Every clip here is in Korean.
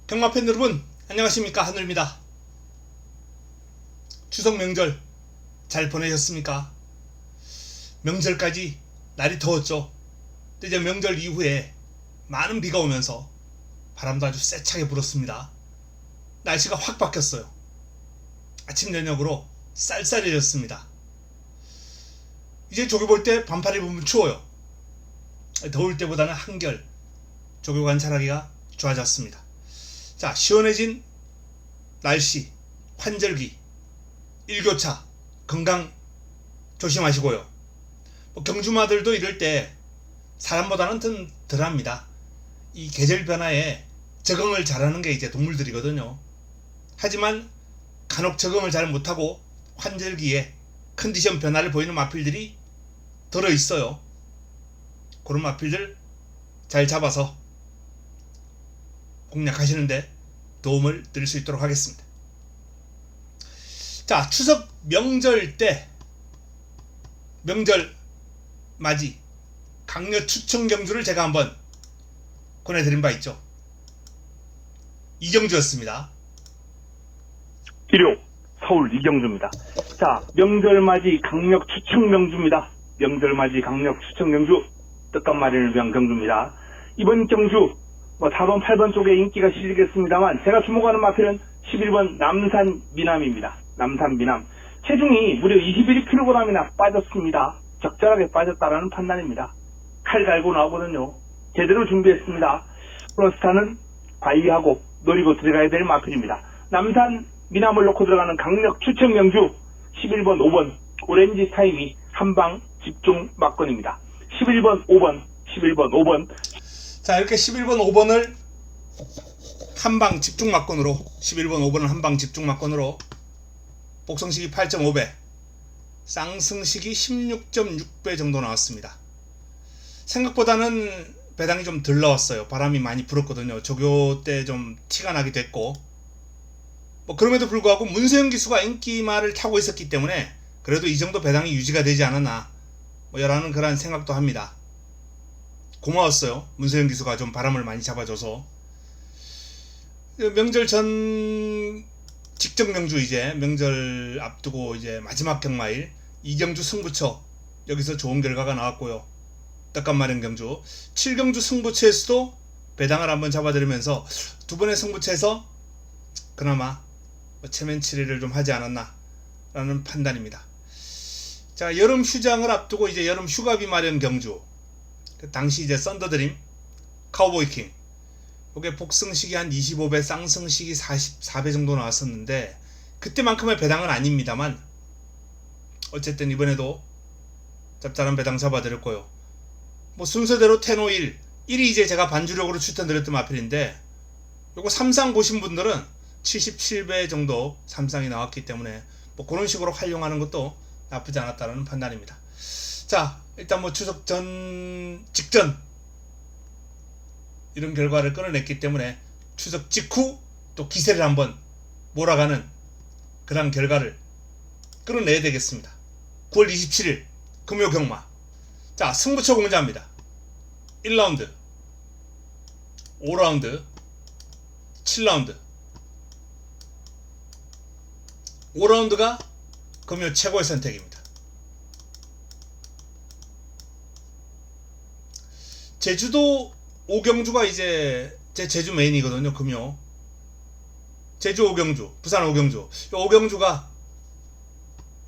경마팬 여러분 안녕하십니까, 한울입니다. 추석 명절 잘 보내셨습니까? 명절까지 날이 더웠죠. 근데 이제 명절 이후에 많은 비가 오면서 바람도 아주 세차게 불었습니다. 날씨가 확 바뀌었어요. 아침 저녁으로 쌀쌀해졌습니다. 이제 조교 볼 때 반팔 입으면 추워요. 더울 때보다는 한결 조교 관찰하기가 좋아졌습니다. 자, 시원해진 날씨, 환절기, 일교차, 건강 조심하시고요. 경주마들도 이럴 때 사람보다는 덜합니다. 이 계절 변화에 적응을 잘하는 게 이제 동물들이거든요. 하지만 간혹 적응을 잘 못하고 환절기에 컨디션 변화를 보이는 마필들이 들어 있어요. 그런 마필들 잘 잡아서 공략하시는데 도움을 드릴 수 있도록 하겠습니다. 자, 추석 명절 때 명절 맞이 강력 추천 경주를 제가 한번 권해드린 바 있죠. 이경주였습니다. 일요 서울 이경주입니다. 자, 명절맞이 강력 추천 경주입니다. 명절맞이 강력 추천 경주, 뜻값 마련을 위한 경주입니다. 이번 경주 4번, 8번 쪽에 인기가 시리겠습니다만 제가 주목하는 마필은 11번 남산 미남입니다. 남산 미남. 체중이 무려 21kg이나 빠졌습니다. 적절하게 빠졌다라는 판단입니다. 칼 갈고 나오거든요. 제대로 준비했습니다. 플러스타는 관리하고 노리고 들어가야 될 마필입니다. 남산 미남을 놓고 들어가는 강력 추천 경주 11번, 5번 오렌지 타임이 한방 집중 막건입니다. 11번, 5번, 11번, 5번. 자, 이렇게 11번, 5번을 한방 집중 막건으로 11번, 5번을 한방 집중 막건으로 복성식이 8.5배, 쌍승식이 16.6배 정도 나왔습니다. 생각보다는 배당이 좀 덜 나왔어요. 바람이 많이 불었거든요. 조교 때 좀 티가 나기도 했고, 그럼에도 불구하고 문세영 기수가 인기말을 타고 있었기 때문에 그래도 이 정도 배당이 유지가 되지 않았나 라는 그런 생각도 합니다. 고마웠어요. 문세영 기수가 좀 바람을 많이 잡아줘서. 명절 전 직전 경주, 이제 명절 앞두고 이제 마지막 경마일 이경주 승부처, 여기서 좋은 결과가 나왔고요. 떡값 마련 경주 7경주 승부처에서도 배당을 한번 잡아드리면서 두 번의 승부처에서 그나마 체면 치레를 좀 하지 않았나 라는 판단입니다. 자, 여름 휴장을 앞두고 이제 여름 휴가비 마련 경주, 당시 이제 썬더드림, 카우보이킹, 이게 복승식이 한 25배, 쌍승식이 44배 정도 나왔었는데 그때만큼의 배당은 아닙니다만 어쨌든 이번에도 짭짤한 배당 잡아드렸고요. 순서대로 테노 1, 1이 이제 제가 반주력으로 추천드렸던 마필인데 요거 3상 보신 분들은 77배 정도 3상이 나왔기 때문에 그런 식으로 활용하는 것도 나쁘지 않았다는 판단입니다. 자, 일단 추석 직전 이런 결과를 끌어냈기 때문에 추석 직후 또 기세를 한번 몰아가는 그런 결과를 끌어내야 되겠습니다. 9월 27일 금요 경마. 자, 승부처 공자입니다. 1라운드, 5라운드, 7라운드. 5라운드가 금요 최고의 선택입니다. 제주도 오경주가 이제 제 제주 메인이거든요. 금요 제주 오경주, 부산 오경주. 오경주가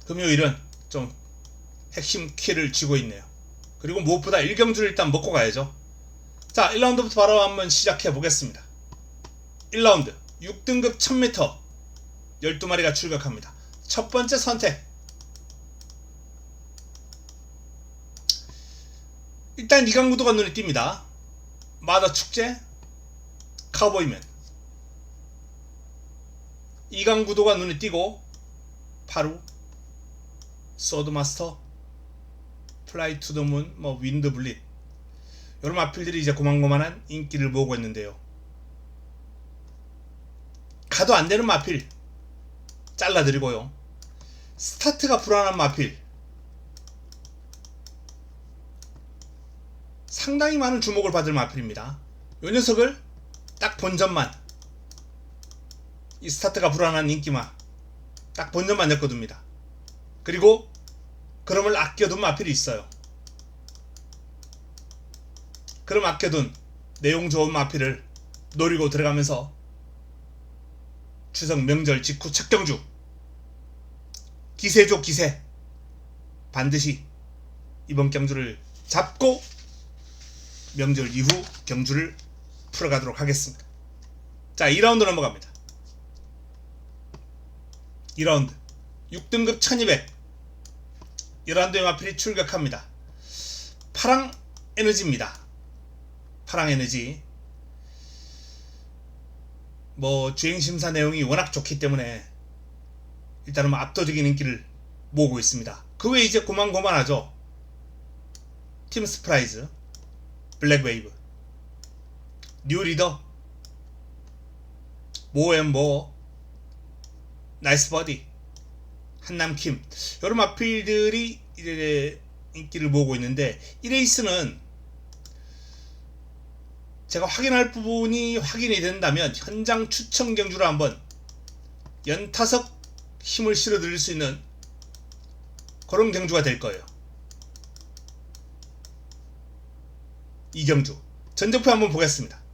금요일은 좀 핵심 키를 쥐고 있네요. 그리고 무엇보다 1경주를 일단 먹고 가야죠. 자, 1라운드부터 바로 한번 시작해 보겠습니다. 1라운드 6등급 1000m 12마리가 출격합니다. 첫 번째 선택, 일단 이강구도가 눈에 띕니다. 마더 축제, 카우보이맨. 이강구도가 눈에 띄고 파루, 소드마스터, 플라이 투 더 문, 윈드 블릿, 이런 마필들이 이제 고만고만한 인기를 모으고 있는데요. 가도 안 되는 마필 잘라드리고요. 스타트가 불안한 마필, 상당히 많은 주목을 받을 마필입니다. 이 녀석을 딱 본전만 이 스타트가 불안한 인기마 딱 본전만 엮어둡니다. 그리고 그럼을 아껴둔 마필이 있어요. 그럼 아껴둔 내용 좋은 마필을 노리고 들어가면서 추석 명절 직후 첫 경주 기세죠. 기세 반드시 이번 경주를 잡고 명절 이후 경주를 풀어가도록 하겠습니다. 자, 2라운드 넘어갑니다. 2라운드 6등급 1200 11도의 마필이 출격합니다. 파랑 에너지입니다. 파랑 에너지 주행심사 내용이 워낙 좋기 때문에 일단은 압도적인 인기를 모으고 있습니다. 그 외에 이제 고만고만하죠. 팀 스프라이즈, 블랙웨이브, 뉴리더, 모앤모, 나이스버디, 한남킴 이런 마필들이 이제 인기를 모으고 있는데 이 레이스는 제가 확인할 부분이 확인이 된다면 현장 추천 경주로 한번 연타석 힘을 실어드릴 수 있는 그런 경주가 될 거예요. 이 경주 전적표 한번 보겠습니다.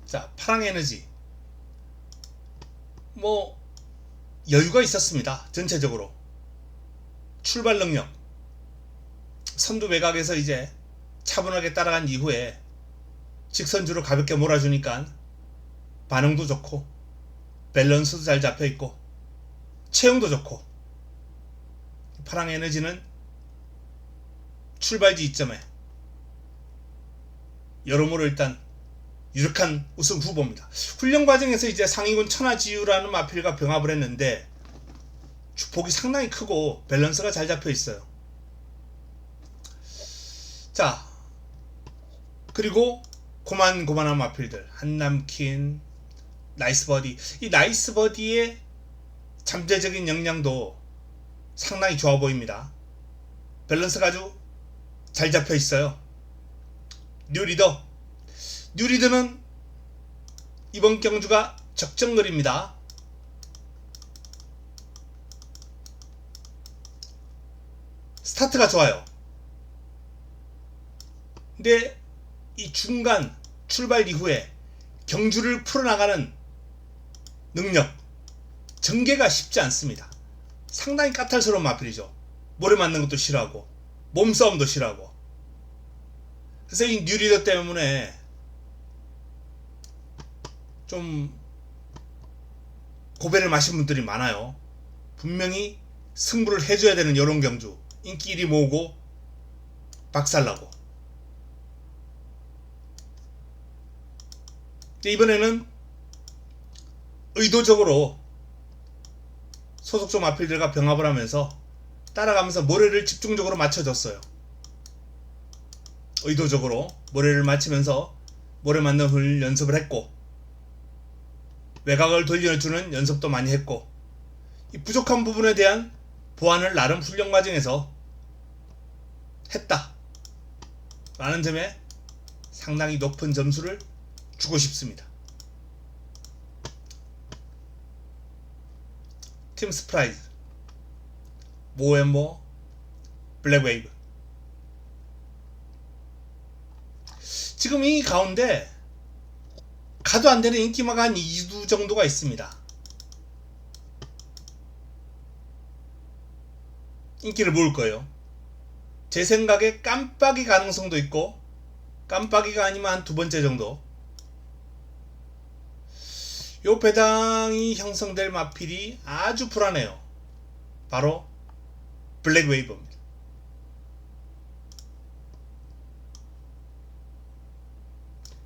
자, 파랑에너지 여유가 있었습니다. 전체적으로 출발 능력 선두 외곽에서 이제 차분하게 따라간 이후에 직선주로 가볍게 몰아주니까 반응도 좋고 밸런스도 잘 잡혀있고 체형도 좋고 파랑에너지는 출발지 이점에 여러모로 일단 유력한 우승 후보입니다. 훈련 과정에서 이제 상위군 천하지유라는 마필과 병합을 했는데 주폭이 상당히 크고 밸런스가 잘 잡혀 있어요. 자, 그리고 고만고만한 마필들 한남킨, 나이스버디. 이 나이스버디의 잠재적인 역량도 상당히 좋아 보입니다. 밸런스가 아주 잘 잡혀 있어요. 뉴리더는 이번 경주가 적정거리입니다. 스타트가 좋아요. 근데 이 중간 출발 이후에 경주를 풀어나가는 능력, 전개가 쉽지 않습니다. 상당히 까탈스러운 마필이죠. 모래 맞는 것도 싫어하고 몸싸움도 싫어하고. 그래서 이 뉴리더 때문에 좀 고배를 마신 분들이 많아요. 분명히 승부를 해줘야 되는 이런 경주 인기 1위 모으고 박살나고. 이번에는 의도적으로 소속조 마필들과 병합을 하면서 따라가면서 모래를 집중적으로 맞춰줬어요. 의도적으로 모래를 맞추면서 모래 맞는 훌 연습을 했고 외곽을 돌려주는 연습도 많이 했고 이 부족한 부분에 대한 보완을 나름 훈련 과정에서 했다 라는 점에 상당히 높은 점수를 주고 싶습니다. 팀 스프라이즈, 모앤모, 블랙웨이브. 지금 이 가운데 가도 안 되는 인기마가 한 2두 정도가 있습니다. 인기를 모을 거예요. 제 생각에 깜빡이 가능성도 있고 깜빡이가 아니면 한 두 번째 정도. 요 배당이 형성될 마필이 아주 불안해요. 바로 블랙웨이브입니다.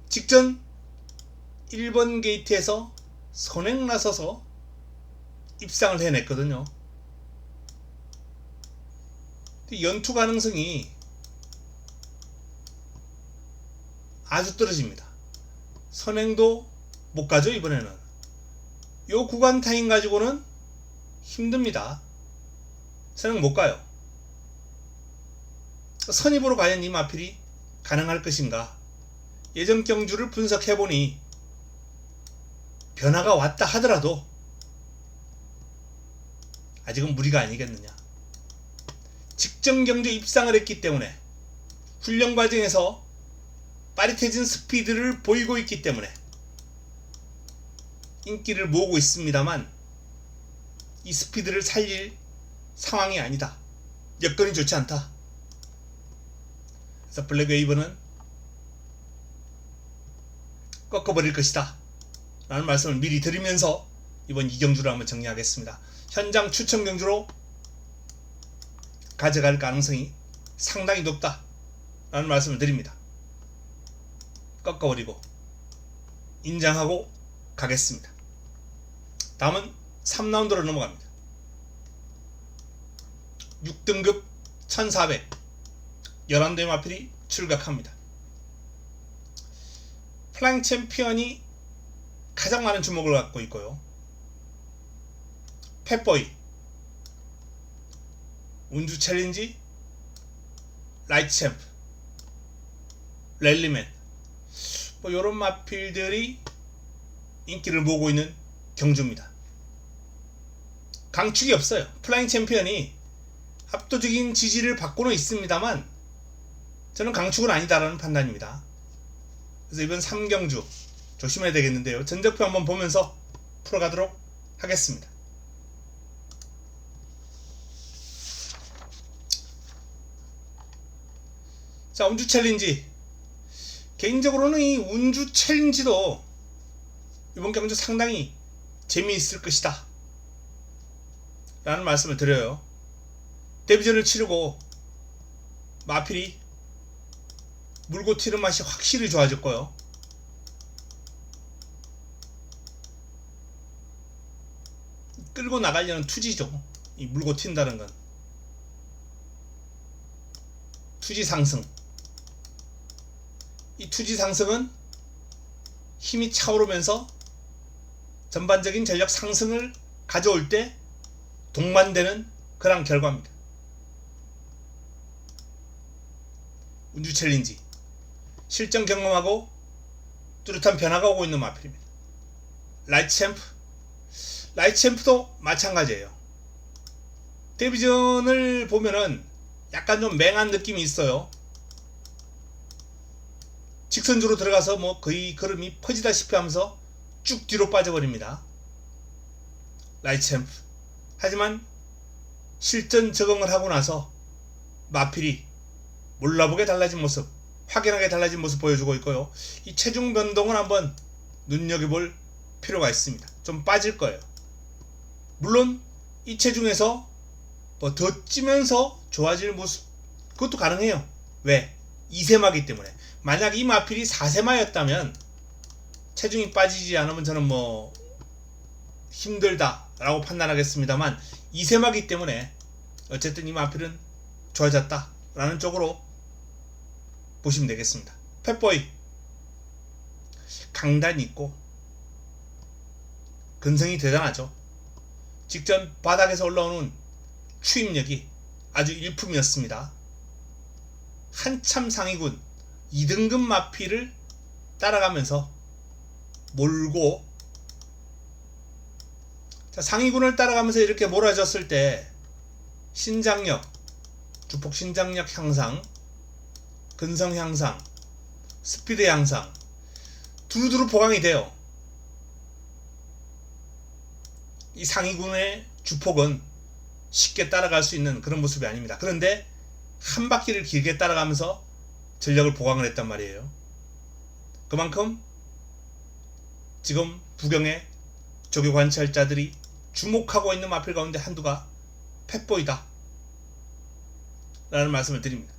직전 1번 게이트에서 선행 나서서 입상을 해냈거든요. 연투 가능성이 아주 떨어집니다. 선행도 못 가죠. 이번에는 요 구간 타임 가지고는 힘듭니다. 선행 못 가요. 선입으로 과연 이 마필이 가능할 것인가? 예전 경주를 분석해보니 변화가 왔다 하더라도 아직은 무리가 아니겠느냐. 직전 경주 입상을 했기 때문에 훈련 과정에서 빠릿해진 스피드를 보이고 있기 때문에 인기를 모으고 있습니다만 이 스피드를 살릴 상황이 아니다. 여건이 좋지 않다. 그래서 블랙웨이브는 꺾어버릴 것이다 라는 말씀을 미리 드리면서 이번 2경주를 한번 정리하겠습니다. 현장 추천 경주로 가져갈 가능성이 상당히 높다 라는 말씀을 드립니다. 꺾어버리고 인정하고 가겠습니다. 다음은 3라운드로 넘어갑니다. 6등급 1400 11대의 마필이 출격합니다. 플라잉 챔피언이 가장 많은 주목을 갖고 있고요. 펫보이, 운주 챌린지, 라이트 챔프, 랠리맨 뭐 이런 마필들이 인기를 모으고 있는 경주입니다. 강축이 없어요. 플라잉 챔피언이 압도적인 지지를 받고는 있습니다만 저는 강축은 아니다라는 판단입니다. 그래서 이번 3경주 조심해야 되겠는데요. 전적표 한번 보면서 풀어가도록 하겠습니다. 자, 운주 챌린지. 개인적으로는 이 운주 챌린지도 이번 경주 상당히 재미있을 것이다 라는 말씀을 드려요. 데뷔전을 치르고 마필이 물고 튀는 맛이 확실히 좋아졌고요. 끌고 나가려는 투지죠. 이 물고 튄다는 건 투지 상승. 이 투지 상승은 힘이 차오르면서 전반적인 전력 상승을 가져올 때 동반되는 그런 결과입니다. 운주 챌린지 실전 경험하고 뚜렷한 변화가 오고 있는 마필입니다. 라이트 챔프도 마찬가지예요. 데뷔전을 보면은 약간 좀 맹한 느낌이 있어요. 직선주로 들어가서 뭐 거의 걸음이 퍼지다시피 하면서 쭉 뒤로 빠져버립니다. 라이트 챔프. 하지만 실전 적응을 하고 나서 마필이 몰라보게 달라진 모습, 확연하게 달라진 모습 보여주고 있고요. 이 체중 변동은 한번 눈여겨볼 필요가 있습니다. 좀 빠질 거예요. 물론 이 체중에서 뭐 더 찌면서 좋아질 모습, 그것도 가능해요. 왜? 2세마기 때문에. 만약 이 마필이 4세마였다면 체중이 빠지지 않으면 저는 뭐 힘들다 라고 판단하겠습니다만 2세마기 때문에 어쨌든 이 마필은 좋아졌다 라는 쪽으로 보시면 되겠습니다. 펫보이 강단이 있고 근성이 대단하죠. 직전 바닥에서 올라오는 추임력이 아주 일품이었습니다. 한참 상위군 2등급 마필을 따라가면서 몰고, 자, 상위군을 따라가면서 이렇게 몰아졌을 때 신장력, 주폭 신장력 향상, 근성 향상, 스피드 향상 두루두루 보강이 돼요. 이 상위군의 주폭은 쉽게 따라갈 수 있는 그런 모습이 아닙니다. 그런데 한 바퀴를 길게 따라가면서 전력을 보강을 했단 말이에요. 그만큼 지금 부경의 조교 관찰자들이 주목하고 있는 마필 가운데 한두가 펫보이다 라는 말씀을 드립니다.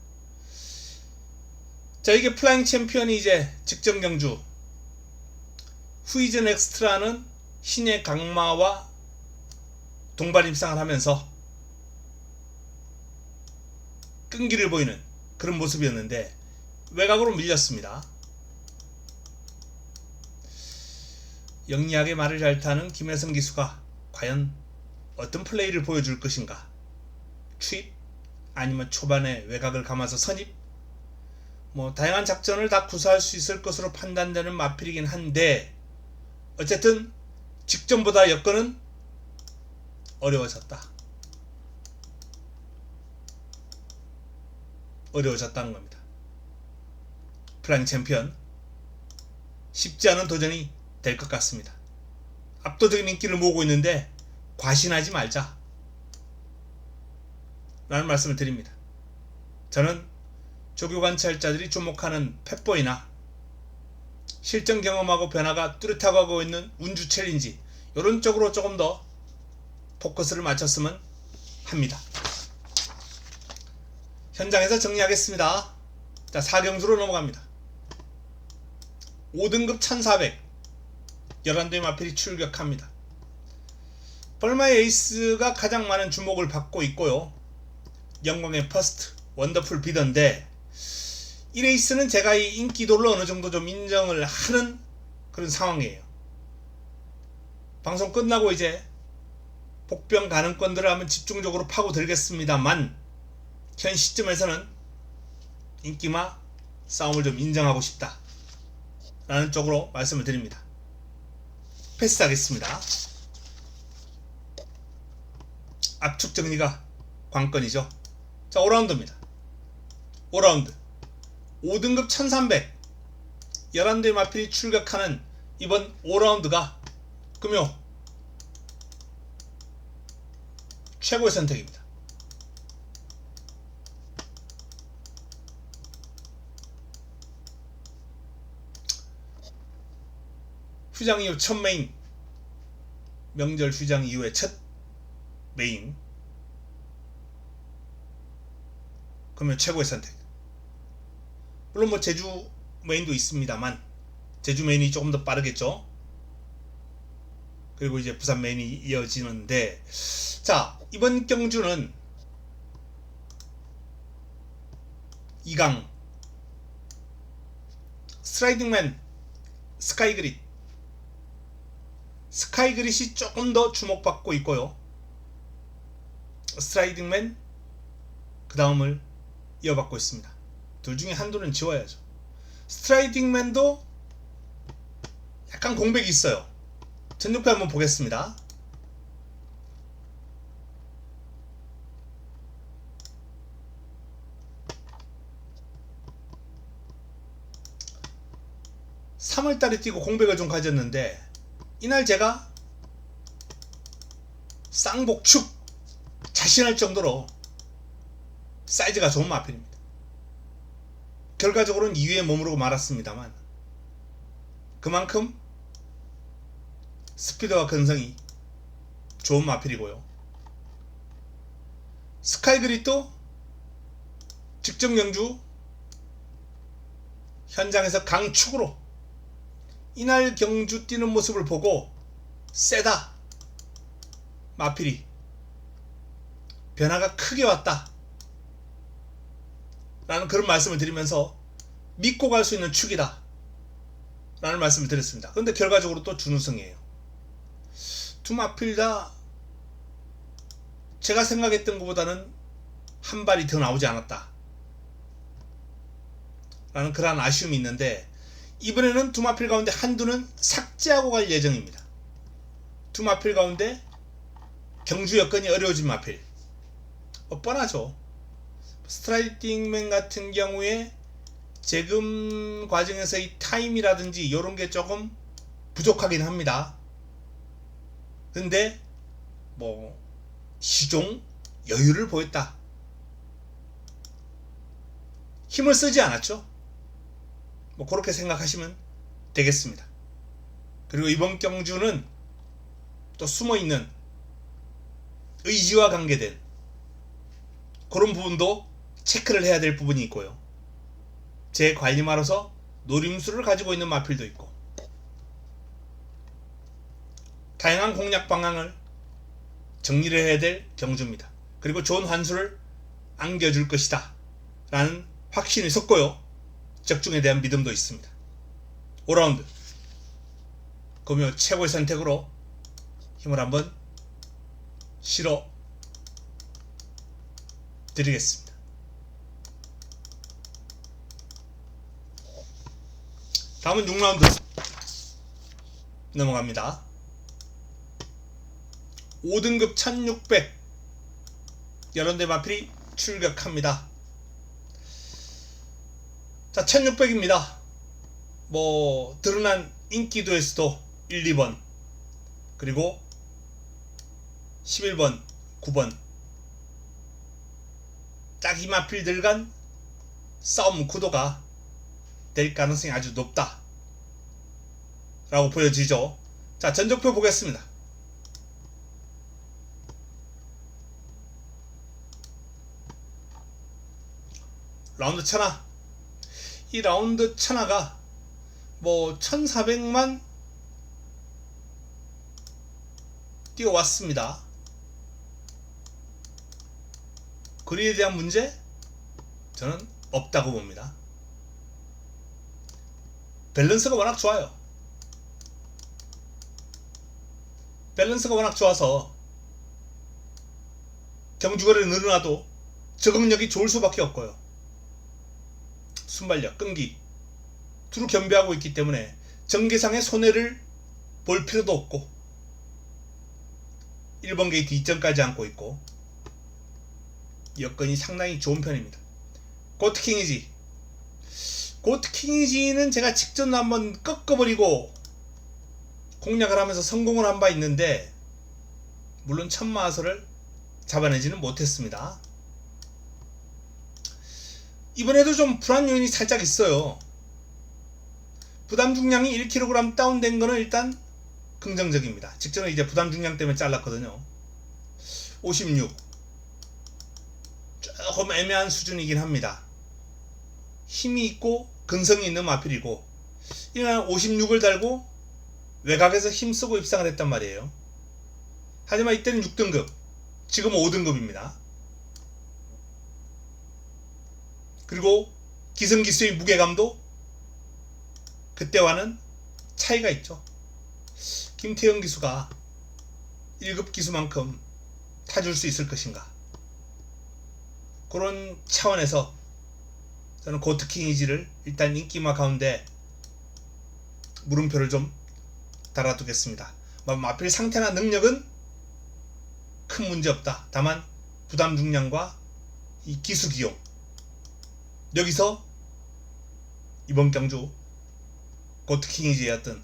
자, 이게 플라잉 챔피언이 이제 직전 경주 후이즌 엑스트라는 신의 강마와 동반 입상을 하면서 끈기를 보이는 그런 모습이었는데 외곽으로 밀렸습니다. 영리하게 말을 잘 타는 김혜성 기수가 과연 어떤 플레이를 보여줄 것인가? 추입? 아니면 초반에 외곽을 감아서 선입? 뭐 다양한 작전을 다 구사할 수 있을 것으로 판단되는 마필이긴 한데 어쨌든 직전보다 여건은 어려워졌다. 어려워졌다는 겁니다. 프랑 챔피언 쉽지 않은 도전이 될 것 같습니다. 압도적인 인기를 모으고 있는데 과신하지 말자 라는 말씀을 드립니다. 저는 조교 관찰자들이 주목하는 펫보이나 실전 경험하고 변화가 뚜렷하고 하고 있는 운주 챌린지 이런 쪽으로 조금 더 포커스를 맞췄으면 합니다. 현장에서 정리하겠습니다. 자, 4경주로 넘어갑니다. 5등급 1400 11대의 마필이 출격합니다. 벌마의 에이스가 가장 많은 주목을 받고 있고요. 영광의 퍼스트 원더풀 비던데 이 레이스는 제가 이 인기도를 어느 정도 좀 인정을 하는 그런 상황이에요. 방송 끝나고 이제 복병 가능권들을 한번 집중적으로 파고들겠습니다만 현 시점에서는 인기마 싸움을 좀 인정하고 싶다 라는 쪽으로 말씀을 드립니다. 패스하겠습니다. 압축 정리가 관건이죠. 자, 5라운드입니다. 5라운드 5등급 1300 11대의 마필이 출격하는 이번 5라운드가 금요 최고의 선택입니다. 휴장 이후 첫 메인, 명절 휴장 이후의 첫 메인, 그러면 최고의 선택. 물론 뭐 제주 메인도 있습니다만 제주 메인이 조금 더 빠르겠죠. 그리고 이제 부산 메인이 이어지는데, 자, 이번 경주는 2강 스트라이딩맨 스카이그릿, 스카이그릿이 조금 더 주목받고 있고요. 스트라이딩맨 그 다음을 이어받고 있습니다. 둘 중에 한두는 지워야죠. 스트라이딩맨도 약간 공백이 있어요. 전육표 한번 보겠습니다. (3월달에) 뛰고 공백을 좀 가졌는데 이날 제가 쌍복축 자신할 정도로 사이즈가 좋은 마필입니다. 결과적으로는 2위에 머무르고 말았습니다만 그만큼 스피드와 근성이 좋은 마필이고요. 스카이그릿도 직접 경주 현장에서 강축으로 이날 경주 뛰는 모습을 보고 세다, 마필이 변화가 크게 왔다 라는 그런 말씀을 드리면서 믿고 갈 수 있는 축이다 라는 말씀을 드렸습니다. 그런데 결과적으로 또 준우승이에요. 두 마필 다 제가 생각했던 것보다는 한 발이 더 나오지 않았다 라는 그러한 아쉬움이 있는데, 이번에는 두 마필 가운데 한두는 삭제하고 갈 예정입니다. 두 마필 가운데 경주 여건이 어려워진 마필, 뻔하죠. 스트라이딩맨 같은 경우에 재금 과정에서의 타임이라든지 이런 게 조금 부족하긴 합니다. 근데 뭐 시종 여유를 보였다, 힘을 쓰지 않았죠. 뭐 그렇게 생각하시면 되겠습니다. 그리고 이번 경주는 또 숨어있는 의지와 관계된 그런 부분도 체크를 해야 될 부분이 있고요. 제 관리마로서 노림수를 가지고 있는 마필도 있고, 다양한 공략 방향을 정리를 해야 될 경주입니다. 그리고 좋은 환수를 안겨줄 것이다 라는 확신이 섰고요. 적중에 대한 믿음도 있습니다. 5라운드 금요 최고의 선택으로 힘을 한번 실어 드리겠습니다. 다음은 6라운드 넘어갑니다. 5등급 1600 여론대 마필이 출격합니다. 자, 1600입니다. 뭐 드러난 인기도에서도 1, 2번 그리고 11번, 9번 짝이 마필들 간 싸움 구도가 될 가능성이 아주 높다 라고 보여지죠. 자, 전적표 보겠습니다. 라운드 천하, 이 라운드 천하가 뭐 1400만 뛰어왔습니다. 거리에 대한 문제? 저는 없다고 봅니다. 밸런스가 워낙 좋아요. 밸런스가 워낙 좋아서 경주거리를 늘어나도 적응력이 좋을 수밖에 없고요. 순발력, 끈기 두루 겸비하고 있기 때문에 전개상의 손해를 볼 필요도 없고 1번 게이트 2점까지 안고 있고 여건이 상당히 좋은 편입니다. 고트킹이지. 고트킹이지는 제가 직전에 한번 꺾어버리고 공략을 하면서 성공을 한 바 있는데 물론 천마하서를 잡아내지는 못했습니다. 이번에도 좀 불안 요인이 살짝 있어요. 부담 중량이 1kg 다운된 거는 일단 긍정적입니다. 직전에 이제 부담 중량 때문에 잘랐거든요. 56 조금 애매한 수준이긴 합니다. 힘이 있고 근성이 있는 마필이고 이날 56을 달고 외곽에서 힘쓰고 입상을 했단 말이에요. 하지만 이때는 6등급, 지금은 5등급입니다. 그리고 기승기수의 무게감도 그때와는 차이가 있죠. 김태형 기수가 1급 기수만큼 타줄 수 있을 것인가, 그런 차원에서 저는 고트킹이지를 일단 인기마 가운데 물음표를 좀 달아두겠습니다. 마필 상태나 능력은 큰 문제 없다. 다만 부담 중량과 이 기수 기용, 여기서 이번 경주 고트킹이지의 어떤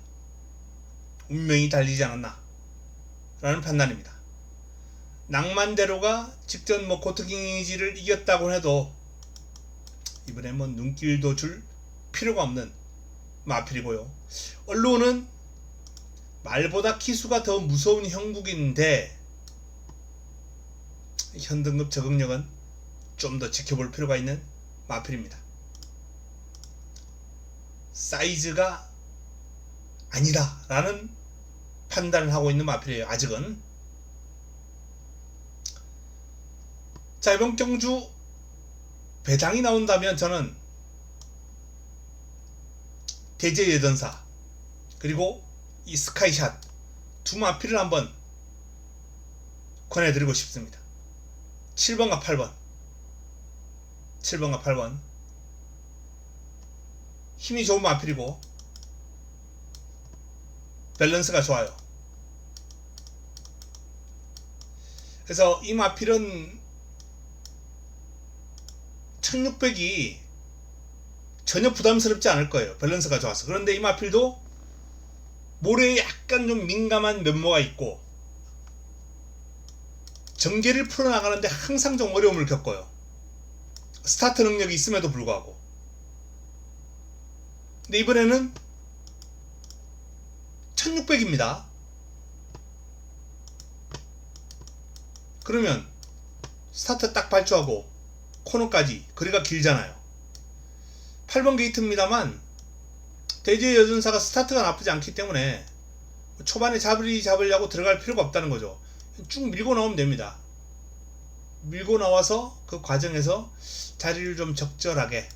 운명이 달리지 않았나 라는 판단입니다. 낭만대로가 직전 뭐 고트킹이지를 이겼다고 해도 이번에 뭐 눈길도 줄 필요가 없는 마필이고요. 언론은 말보다 기수가 더 무서운 형국인데 현등급 적응력은 좀 더 지켜볼 필요가 있는 마필입니다. 사이즈가 아니다 라는 판단을 하고 있는 마필이에요. 아직은. 자, 이번 경주 배당이 나온다면 저는 대제 여전사 그리고 이 스카이샷 두 마필을 한번 권해드리고 싶습니다. 7번과 8번 7번과 8번 힘이 좋은 마필이고 밸런스가 좋아요. 그래서 이 마필은 1600이 전혀 부담스럽지 않을 거예요. 밸런스가 좋아서. 그런데 이 마필도 모래에 약간 좀 민감한 면모가 있고 전개를 풀어나가는데 항상 좀 어려움을 겪어요. 스타트 능력이 있음에도 불구하고. 근데 이번에는 1600입니다. 그러면 스타트 딱 발주하고 코너까지 거리가 길잖아요. 8번 게이트입니다만 대지의 여전사가 스타트가 나쁘지 않기 때문에 초반에 잡으려고 들어갈 필요가 없다는 거죠. 쭉 밀고 나오면 됩니다. 밀고 나와서 그 과정에서 자리를 좀 적절하게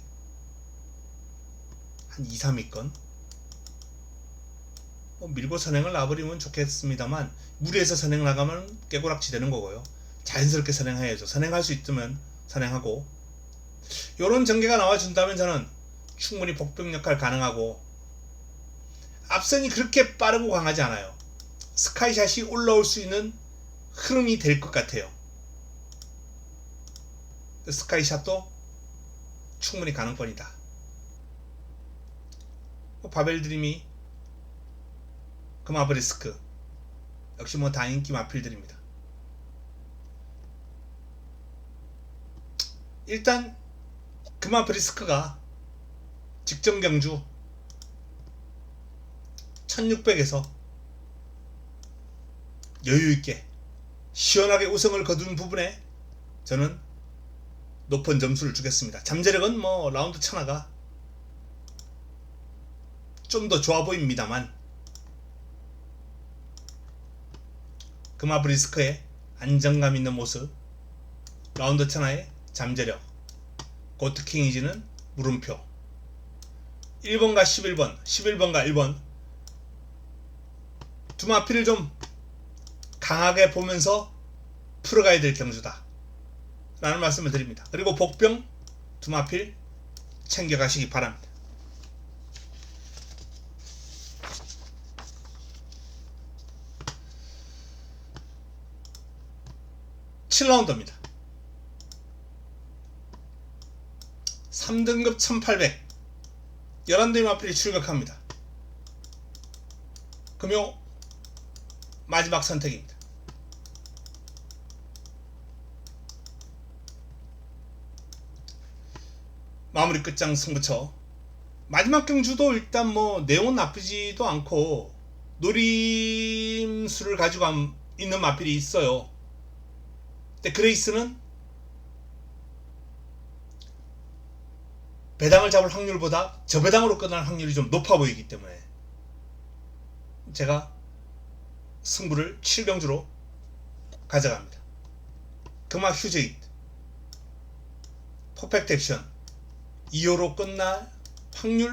한 2, 3위권 밀고 선행을 놔버리면 좋겠습니다만 무리해서 선행 나가면 깨고락지 되는 거고요. 자연스럽게 선행해야죠. 선행할 수 있으면 선행하고, 요런 전개가 나와준다면 저는 충분히 복병 역할 가능하고, 앞선이 그렇게 빠르고 강하지 않아요. 스카이샷이 올라올 수 있는 흐름이 될 것 같아요. 스카이샷도 충분히 가능권이다. 바벨드림이 금화브리스크 역시 다인기 마필들입니다. 일단 금화브리스크가 직전 경주 1600에서 여유있게 시원하게 우승을 거둔 부분에 저는 높은 점수를 주겠습니다. 잠재력은 라운드 천하가 좀 더 좋아 보입니다만 금화브리스크의 안정감 있는 모습, 라운드 천하의 잠재력, 고트킹이지는 물음표. 1번과 11번, 11번과 1번 두 마필을 좀 강하게 보면서 풀어가야 될 경주다 라는 말씀을 드립니다. 그리고 복병 두 마필 챙겨가시기 바랍니다. (7라운드입니다) 3등급 1800 11대의 마필이 출격합니다. 금요 마지막 선택입니다. 마무리 끝장 승부처. 마지막 경주도 일단 내용은 나쁘지도 않고 노림수를 가지고 있는 마필이 있어요. 근데 그레이스는 배당을 잡을 확률보다 저배당으로 끝날 확률이 좀 높아 보이기 때문에 제가 승부를 7경주로 가져갑니다. 금화 휴즈잇, 퍼펙트 액션 2호로 끝날 확률?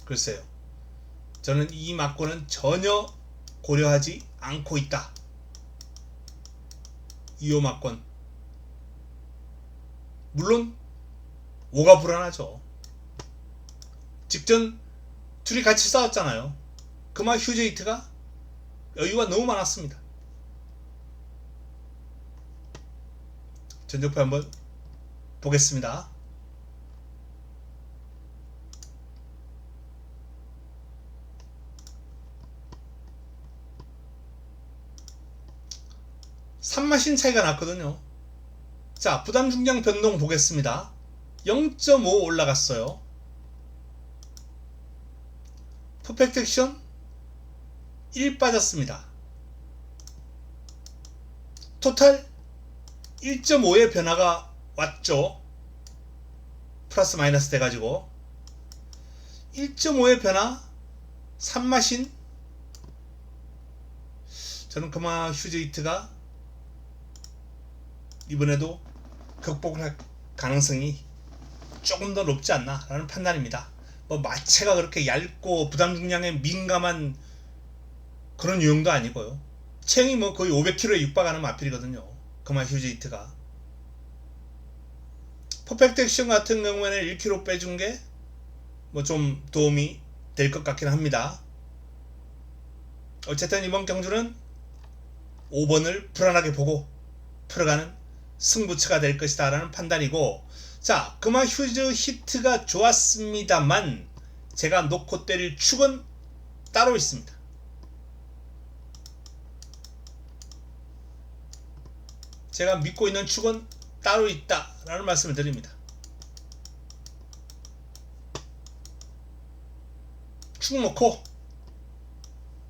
글쎄요. 저는 이 막고는 전혀 고려하지 않고 있다. 2호 막권. 물론 5가 불안하죠. 직전 둘이 같이 싸웠잖아요. 금화 휴즈이트가 여유가 너무 많았습니다. 전적표 한번 보겠습니다. 산마신 차이가 났거든요. 자, 부담 중량 변동 보겠습니다. 0.5 올라갔어요. 퍼펙트 액션 1 빠졌습니다. 토탈 1.5의 변화가 왔죠. 플러스 마이너스 돼가지고 1.5의 변화. 산마신 저는 금화 휴즈이트가 이번에도 극복을 할 가능성이 조금 더 높지 않나 라는 판단입니다. 마체가 그렇게 얇고 부담 중량에 민감한 그런 유형도 아니고요. 체형이 거의 500kg에 육박하는 마필이거든요. 금화 휴즈이트가. 퍼펙트 액션 같은 경우에는 1kg 빼준 게 좀 도움이 될 것 같긴 합니다. 어쨌든 이번 경주는 5번을 불안하게 보고 풀어가는 승부처가 될 것이다 라는 판단이고, 자, 금화 휴즈 히트가 좋았습니다만 제가 놓고 때릴 축은 따로 있습니다. 제가 믿고 있는 축은 따로 있다 라는 말씀을 드립니다. 축 놓고,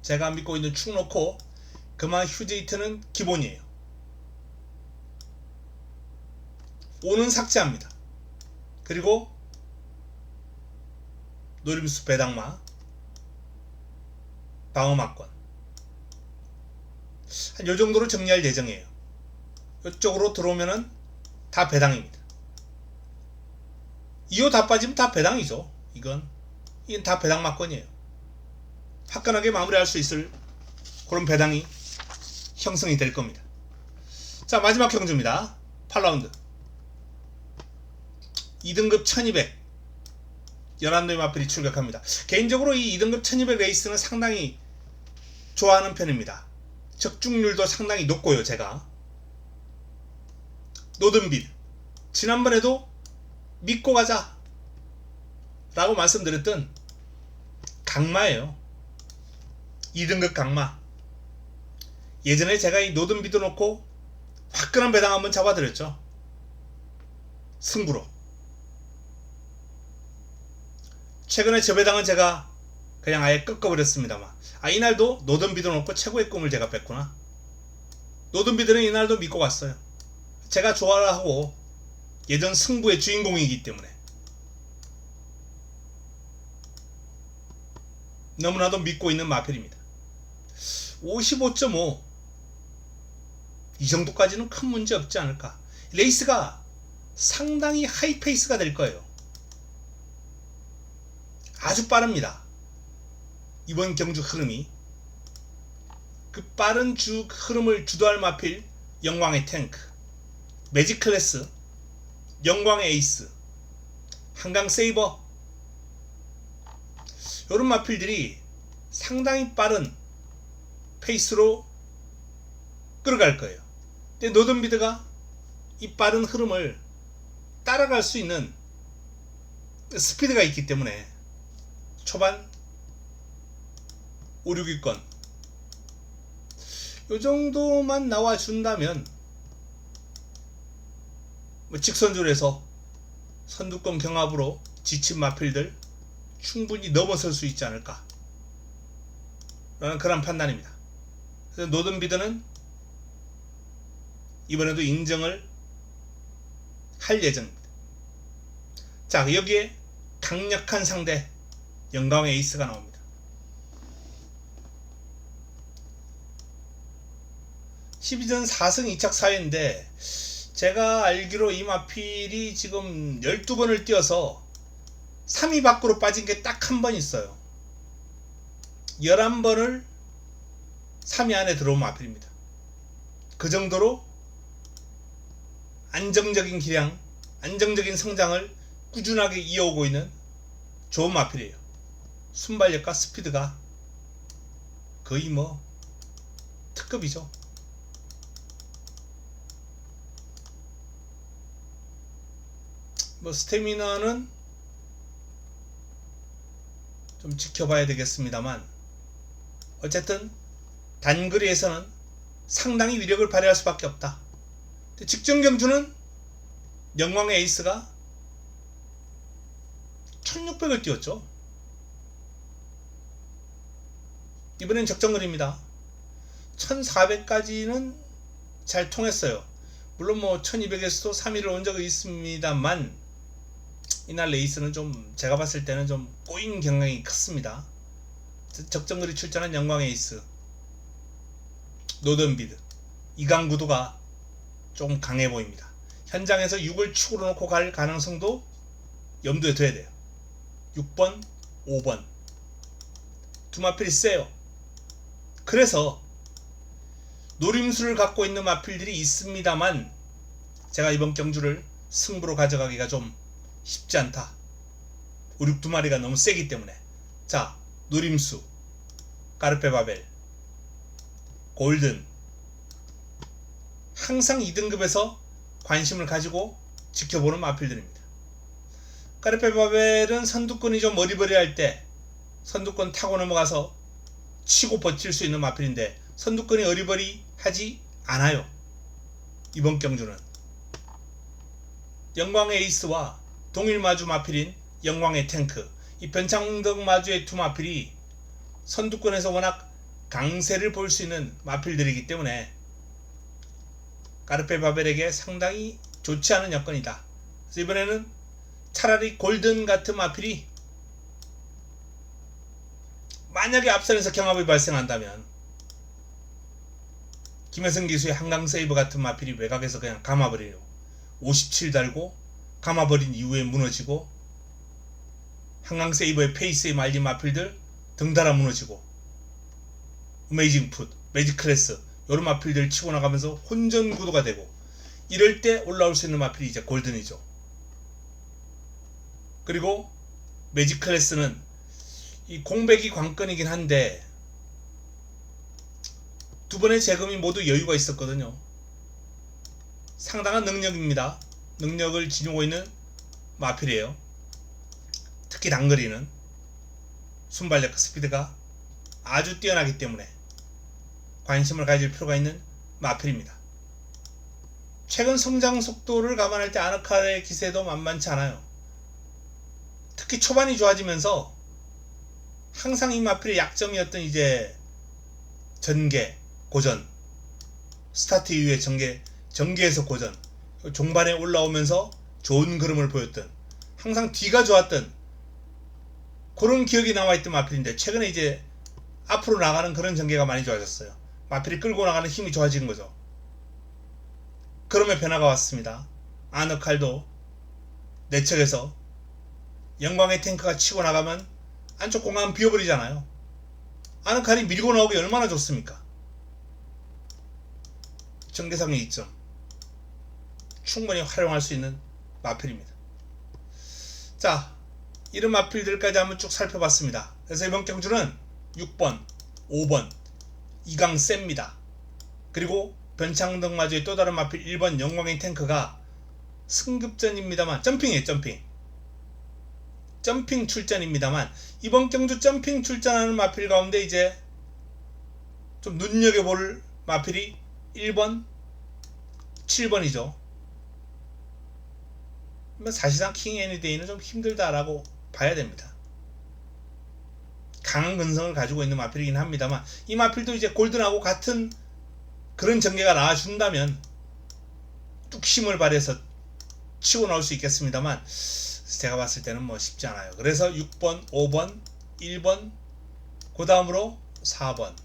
제가 믿고 있는 축 놓고 금화 휴즈 히트는 기본이에요. 5는 삭제합니다. 그리고 노림수 배당마, 방어막권 한 요정도로 정리할 예정이에요. 이쪽으로 들어오면은 다 배당입니다. 2호 다 빠지면 다 배당이죠. 이건 다 배당막권이에요. 화끈하게 마무리할 수 있을 그런 배당이 형성이 될 겁니다. 자, 마지막 경주입니다. 8라운드 2등급 1200 11도의 마필이 출격합니다. 개인적으로 이 2등급 1200 레이스는 상당히 좋아하는 편입니다. 적중률도 상당히 높고요. 제가 노든빌 지난번에도 믿고 가자 라고 말씀드렸던 강마예요. 2등급 강마. 예전에 제가 이 노든비도 놓고 화끈한 배당 한번 잡아드렸죠. 승부로. 최근에 저 배당은 제가 그냥 아예 꺾어버렸습니다만, 이날도 노든비도 놓고 최고의 꿈을 제가 뺐구나. 노든비들은 이날도 믿고 갔어요. 제가 좋아하고 예전 승부의 주인공이기 때문에 너무나도 믿고 있는 마필입니다. 55.5 이 정도까지는 큰 문제 없지 않을까. 레이스가 상당히 하이페이스가 될 거예요. 아주 빠릅니다. 이번 경주 흐름이. 그 빠른 흐름을 주도할 마필 영광의 탱크, 매직 클래스, 영광의 에이스, 한강 세이버, 이런 마필들이 상당히 빠른 페이스로 끌어갈 거예요. 근데 노든비드가 이 빠른 흐름을 따라갈 수 있는 스피드가 있기 때문에 초반 5, 6위권 요 정도만 나와준다면 직선줄에서 선두권 경합으로 지친 마필들 충분히 넘어설 수 있지 않을까 라는 그런 판단입니다. 그래서 노든비드는 이번에도 인정을 할 예정입니다. 자, 여기에 강력한 상대 영광의 에이스가 나옵니다. 12전 4승 2착 4회인데 제가 알기로 이 마필이 지금 12번을 뛰어서 3위 밖으로 빠진 게 딱 한 번 있어요. 11번을 3위 안에 들어온 마필입니다. 그 정도로 안정적인 기량, 안정적인 성장을 꾸준하게 이어오고 있는 좋은 마필이에요. 순발력과 스피드가 거의 특급이죠. 스태미나는 좀 지켜봐야 되겠습니다만, 어쨌든 단거리에서는 상당히 위력을 발휘할 수밖에 없다. 직전 경주는 영광의 에이스가 1600을 뛰었죠. 이번엔 적정거리입니다. 1400까지는 잘 통했어요. 물론 1200에서도 3위를 온 적이 있습니다만 이날 레이스는 좀 제가 봤을 때는 좀 꼬인 경향이 컸습니다. 적정거리 출전한 영광의 에이스 노든비드 이강구도가 좀 강해 보입니다. 현장에서 6을 축으로 놓고 갈 가능성도 염두에 둬야 돼요. 6번, 5번 두 마필이 세요. 그래서 노림수를 갖고 있는 마필들이 있습니다만 제가 이번 경주를 승부로 가져가기가 좀 쉽지 않다. 5, 6 두 마리가 너무 세기 때문에. 자, 노림수, 까르페바벨, 골든 항상 2등급에서 관심을 가지고 지켜보는 마필들입니다. 까르페바벨은 선두권이 좀 어리버리할 때 선두권 타고 넘어가서 치고 버틸 수 있는 마필인데 선두권이 어리버리하지 않아요. 이번 경주는 영광의 에이스와 동일 마주 마필인 영광의 탱크, 이 변창덕 마주의 두 마필이 선두권에서 워낙 강세를 볼 수 있는 마필들이기 때문에 까르페바벨에게 상당히 좋지 않은 여건이다. 그래서 이번에는 차라리 골든 같은 마필이 만약에 앞선에서 경합이 발생한다면 김혜성 기수의 한강 세이버 같은 마필이 외곽에서 그냥 감아버려요. 57 달고 감아버린 이후에 무너지고 한강 세이버의 페이스에 말린 마필들 등달아 무너지고 어메이징 풋, 매직 클래스 이런 마필들 치고 나가면서 혼전 구도가 되고 이럴 때 올라올 수 있는 마필이 이제 골든이죠. 그리고 매직 클래스는 이 공백이 관건이긴 한데 두 번의 재검이 모두 여유가 있었거든요. 상당한 능력입니다. 능력을 지니고 있는 마필이에요. 특히 단거리는 순발력과 스피드가 아주 뛰어나기 때문에 관심을 가질 필요가 있는 마필입니다. 최근 성장 속도를 감안할 때 아누칼의 기세도 만만치 않아요. 특히 초반이 좋아지면서 항상 이 마필의 약점이었던 이제 전개, 고전, 스타트 이후에 전개에서 고전, 종반에 올라오면서 좋은 그림을 보였던, 항상 뒤가 좋았던 그런 기억이 남아있던 마필인데 최근에 이제 앞으로 나가는 그런 전개가 많이 좋아졌어요. 마필이 끌고 나가는 힘이 좋아지는 거죠. 그럼의 변화가 왔습니다. 아누칼도 내척에서 영광의 탱크가 치고 나가면 안쪽 공간 비워버리잖아요. 아누칼이 밀고 나오기 얼마나 좋습니까? 전개상의 이점 충분히 활용할 수 있는 마필입니다. 자, 이런 마필들까지 한번 쭉 살펴봤습니다. 그래서 이번 경주는 6번, 5번, 2강 셉니다. 그리고 변창등마저의 또 다른 마필 1번 영광의 탱크가 승급전입니다만 점핑이에요. 점핑 출전입니다만 이번 경주 점핑 출전하는 마필 가운데 이제 좀 눈여겨볼 마필이 1번, 7번이죠. 사실상 킹 애니데이는 좀 힘들다라고 봐야 됩니다. 강한 근성을 가지고 있는 마필이긴 합니다만 이 마필도 이제 골든하고 같은 그런 전개가 나와준다면 뚝심을 발휘해서 치고 나올 수 있겠습니다만 제가 봤을 때는 뭐 쉽지 않아요. 그래서 6번, 5번, 1번, 그 다음으로 4번,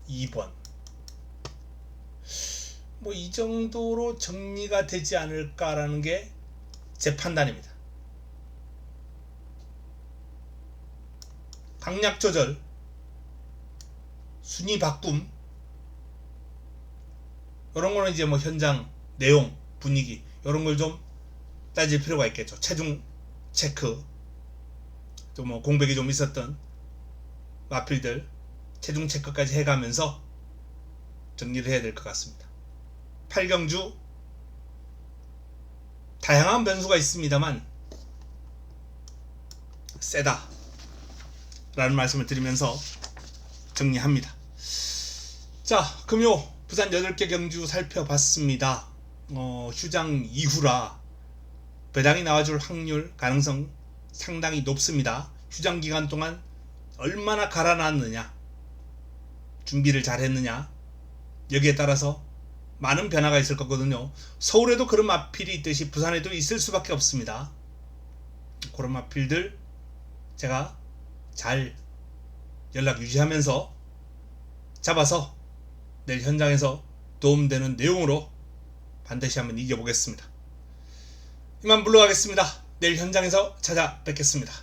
2번 뭐 이 정도로 정리가 되지 않을까라는 게 제 판단입니다. 강약 조절, 순위 바꿈 이런 거는 이제 뭐 현장 내용, 분위기 이런 걸 좀 따질 필요가 있겠죠. 체중 체크, 또 뭐 공백이 좀 있었던 마필들 체중 체크까지 해가면서 정리를 해야 될 것 같습니다. 8경주 다양한 변수가 있습니다만 세다 라는 말씀을 드리면서 정리합니다. 자, 금요 부산 8개 경주 살펴봤습니다. 휴장 이후라 배당이 나와줄 확률 가능성 상당히 높습니다. 휴장 기간 동안 얼마나 갈아놨느냐, 준비를 잘 했느냐, 여기에 따라서 많은 변화가 있을 거거든요. 서울에도 그런 마필이 있듯이 부산에도 있을 수밖에 없습니다. 그런 마필들 제가 잘 연락 유지하면서 잡아서 내일 현장에서 도움되는 내용으로 반드시 한번 이겨보겠습니다. 이만 물러가겠습니다. 내일 현장에서 찾아뵙겠습니다.